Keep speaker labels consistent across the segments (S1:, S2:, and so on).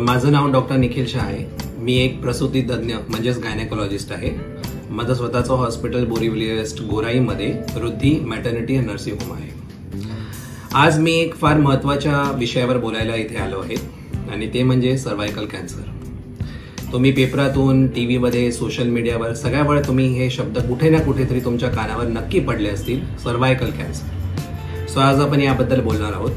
S1: माझं नाव डॉक्टर निखिल शाह आहे। मी एक प्रसूती तज्ञ म्हणजेच गायनेकोलॉजिस्ट आहे। माझं स्वतःचं हॉस्पिटल बोरिवली वेस्ट गोराईमध्ये Ruddhi maternity and nursing home आहे। आज मी एक फार महत्त्वाच्या विषयावर बोलायला इथे आलो आहे आणि ते म्हणजे सर्वायकल कॅन्सर। तुम्ही पेपरातून, टीव्हीमध्ये, सोशल मीडियावर सगळ्या वेळा तुम्ही हे शब्द कुठे ना कुठेतरी तुमच्या कानावर नक्की पडले असतील, सर्वायकल कॅन्सर। सो आज आपण याबद्दल बोलणार आहोत।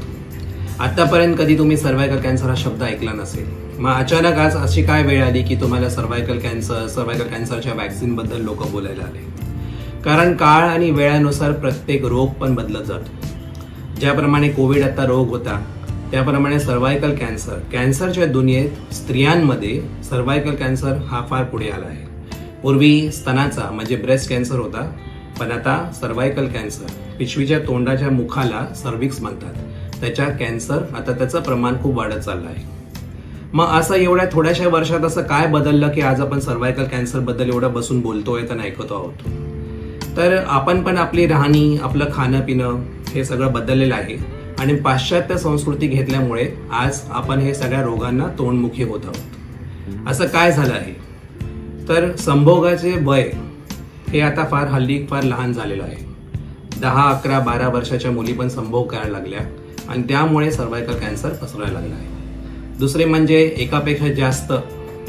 S1: आतापर्यंत कधी तुम्ही सर्वायकल कॅन्सर हा शब्द ऐकला नसेल, मग अचानक आज अशी काय वेळ आली की तुम्हाला सर्वायकल कॅन्सरच्या वॅक्सिन बद्दल लोक बोलायला आले? कारण काळ आणि वेळानुसार प्रत्येक रोग पण बदलत जातो। ज्याप्रमाणे कोविड आता रोग होता, त्याप्रमाणे सर्वायकल कॅन्सरच्या दुनियेत स्त्रियांमध्ये सर्वायकल कॅन्सर हा फार पुढे आला आहे। पूर्वी स्तनाचा म्हणजे ब्रेस्ट कॅन्सर होता, पण आता सर्वायकल कॅन्सर, पिशवीच्या तोंडाच्या मुखाला सर्विक्स म्हणतात, त्याच्या कॅन्सर आता त्याचं प्रमाण खूप वाढत चाललं आहे। मग असं एवढ्या थोड्याशा वर्षात असं काय बदललं की आज आपण सर्वायकल कॅन्सर बद्दल एवढं बसून बोलतोय आणि ऐकतो आहोत? तर आपण पण आपली राहणी, आपलं खाणं पिणं हे सगळं बदललेलं आहे आणि पाश्चात्य संस्कृती घेतल्यामुळे आज आपण हे सगळ्या रोगांना तोंडमुखी होत आहोत। असं काय झालं आहे? तर संभोगाचे वय हे आता फार लहान झालेलं आहे। 10, 11, 12 वर्षाच्या मुली पण संभोग करायला लागल्या आणि त्यामुळे सर्वायकल कॅन्सर पसरायला लागला आहे। दुसरे म्हणजे एकापेक्षा जास्त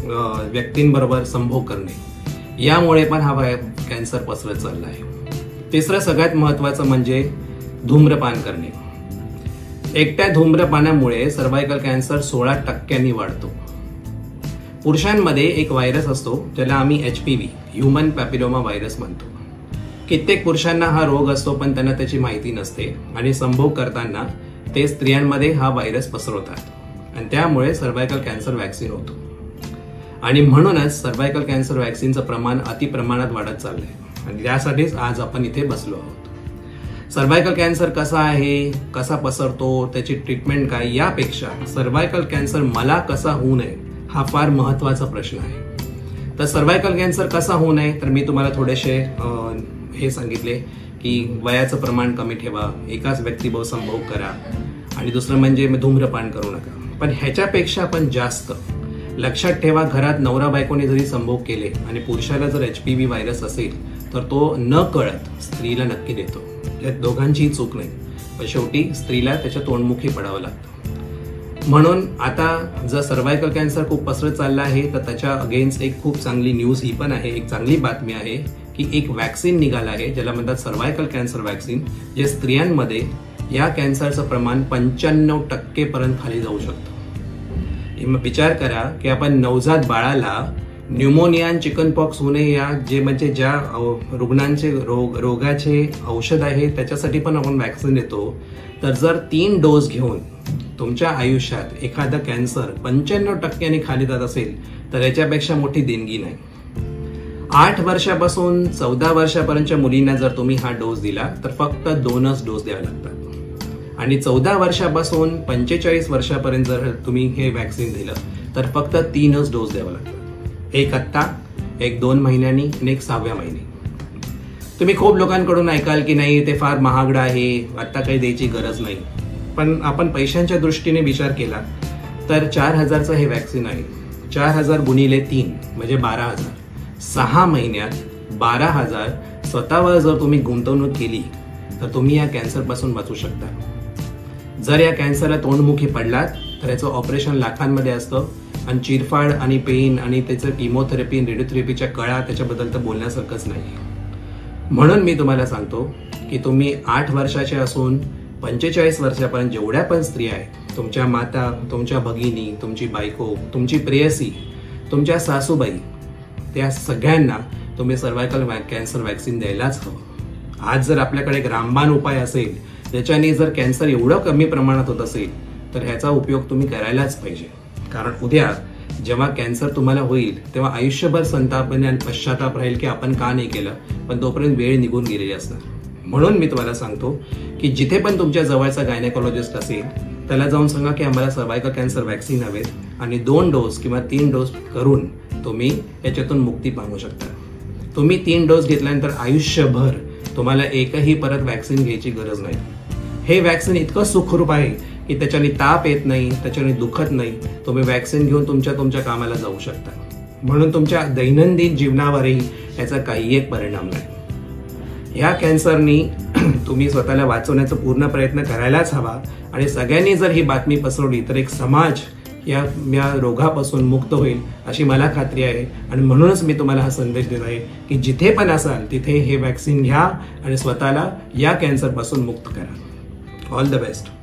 S1: व्यक्तींबरोबर संभोग करणे, यामुळे पण हा कॅन्सर पसरत चालला आहे। तिसरं सगळ्यात महत्त्वाचं म्हणजे धूम्रपान करणे। एकट्या धूम्रपानामुळे सर्वायकल कॅन्सर 16% वाढतो। पुरुषांमध्ये एक व्हायरस असतो ज्याला आम्ही HPV ह्यूमन पॅपिलोमा व्हायरस म्हणतो। कित्येक पुरुषांना हा रोग असतो पण त्यांना त्याची माहिती नसते आणि संभोग करताना ते स्त्रियांमध्ये हा व्हायरस पसरवतात आणि त्यामुळे सर्वायकल कॅन्सर वॅक्सिन होतो आणि म्हणूनच सर्वायकल कॅन्सर वॅक्सिनचं प्रमाण अतिप्रमाणात वाढत चाललंय आणि त्यासाठीच आज आपण इथे बसलो आहोत। सर्वायकल कॅन्सर कसा आहे, कसा पसरतो, त्याची ट्रीटमेंट काय, यापेक्षा सर्वायकल कॅन्सर मला कसा होऊ नये हा फार महत्त्वाचा प्रश्न आहे। तर सर्वायकल कॅन्सर कसा होऊ नये, तर मी तुम्हाला थोडेसे हे सांगितले की वयाचं प्रमाण कमी ठेवा, एकाच व्यक्तीबरोबर संभोग करा आणि दुसरं म्हणजे धूम्रपान करू नका। पण ह्याच्यापेक्षा पण जास्त लक्षात ठेवा, घरात नवरा बायकोने जरी संभोग केले आणि पुरुषाला जर HPV व्हायरस असेल तर तो न कळत स्त्रीला नक्की देतो। यात दोघांचीही चूक नाही, पण शेवटी स्त्रीला त्याच्या तोंडमुखी पडावं लागतं। म्हणून आता जर सर्वायकल कॅन्सर खूप पसरत चालला आहे तर त्याच्या अगेन्स्ट एक खूप चांगली न्यूज ही पण आहे, एक चांगली बातमी आहे की एक वॅक्सिन निघालं आहे ज्याला म्हणतात सर्वायकल कॅन्सर वॅक्सिन, जे स्त्रियांमध्ये या कॅन्सरचं प्रमाण 95% पर्यंत खाली जाऊ शकतं। मग विचार करा की आपण नवजात बाळाला न्यूमोनिया आणि चिकन पॉक्स होऊ नये या ज्या रुग्णांचे रोगाचे औषध आहे त्याच्यासाठी पण आपण वॅक्सिन देतो। तर जर 3 डोस घेऊन तुमच्या आयुष्यात एखादा कॅन्सर 95% खाली जात असेल तर याच्यापेक्षा मोठी देणगी नाही। 8 वर्षापासून 14 वर्षापर्यंतच्या मुलींना जर तुम्ही हा डोस दिला तर फक्त 2च डोस द्यावे लागतात आणि 14 वर्षापासून 45 वर्षापर्यंत जर तुम्ही हे वॅक्सिन दिलं तर फक्त 3च डोस द्यावे लागतात, एक आत्ता, एक 2 महिन्यांनी आणि एक 6व्या महिने। तुम्ही खूप लोकांकडून ऐकाल की नाही ते फार महागडं आहे, आत्ता काही द्यायची गरज नाही, पण आपण पैशांच्या दृष्टीने विचार केला तर 4000चं हे वॅक्सिन आहे। 4000 गुणिले 3 म्हणजे 12000, 6 महिन्यात 12000 स्वतःवर जर तुम्ही गुंतवणूक केली तर तुम्ही या कॅन्सरपासून वाचू शकता। जर या कॅन्सरला तोंडमुखी पडलात तर याचं ऑपरेशन लाखांमध्ये असतं आणि चिरफाड आणि पेन आणि त्याचं किमोथेरपी, रेडिओथेरपीच्या कळा त्याच्याबद्दल तर बोलण्यासारखंच नाही। म्हणून मी तुम्हाला सांगतो की तुम्ही 8 वर्षाचे असून 45 वर्षापर्यंत जेवढ्या पण स्त्रिया आहेत, तुमच्या माता, तुमच्या भगिनी, तुमची बायको, तुमची प्रेयसी, तुमच्या सासूबाई, त्या सगळ्यांना तुम्ही सर्वायकल कॅन्सर वॅक्सिन द्यायलाच हवं। आज जर आपल्याकडे एक रामबाण उपाय असेल ज्याच्याने जर कॅन्सर एवढं कमी प्रमाणात होत असेल तर ह्याचा उपयोग तुम्ही करायलाच पाहिजे। कारण उद्या जेव्हा कॅन्सर तुम्हाला होईल तेव्हा आयुष्यभर संताप आणि पश्चाताप राहील की आपण का नाही केलं, पण तोपर्यंत वेळ निघून गेलेली असणार। म्हणून मी तुम्हाला सांगतो की जिथे पण तुमच्या जवळचा गायनेकोलॉजिस्ट असेल त्याला जाऊन सांगा की आम्हाला सर्वायकल कॅन्सर वॅक्सिन हवेत आणि 2 डोस किंवा 3 डोस करून तुम्ही याच्यातून मुक्ती पामू शकता। तुम्ही 3 डोस घेतल्यानंतर आयुष्यभर तुम्हाला एकही परत वॅक्सिन घ्यायची गरज नाही। हे वॅक्सिन इतकं सुखरूप आहे की त्याच्याने ताप येत नाही, त्याच्याने दुखत नाही, तुम्ही वॅक्सिन घेऊन तुमच्या कामाला जाऊ शकता. म्हणून तुमच्या दैनंदिन जीवनावरही याचा काही एक परिणाम नाही. ह्या कॅन्सरनी तुम्ही स्वतःला वाचवण्याचा पूर्ण प्रयत्न करायलाच हवा. आणि सगळ्यांनी जर ही बातमी पसरवली तर एक समाज या रोगापासून मुक्त होईल अशी मला खात्री आहे. आणि म्हणूनच मी तुम्हाला हा संदेश देत आहे की जिथे पण असाल तिथे हे वॅक्सिन घ्या आणि स्वतःला या कॅन्सरपासून मुक्त करा. All the best.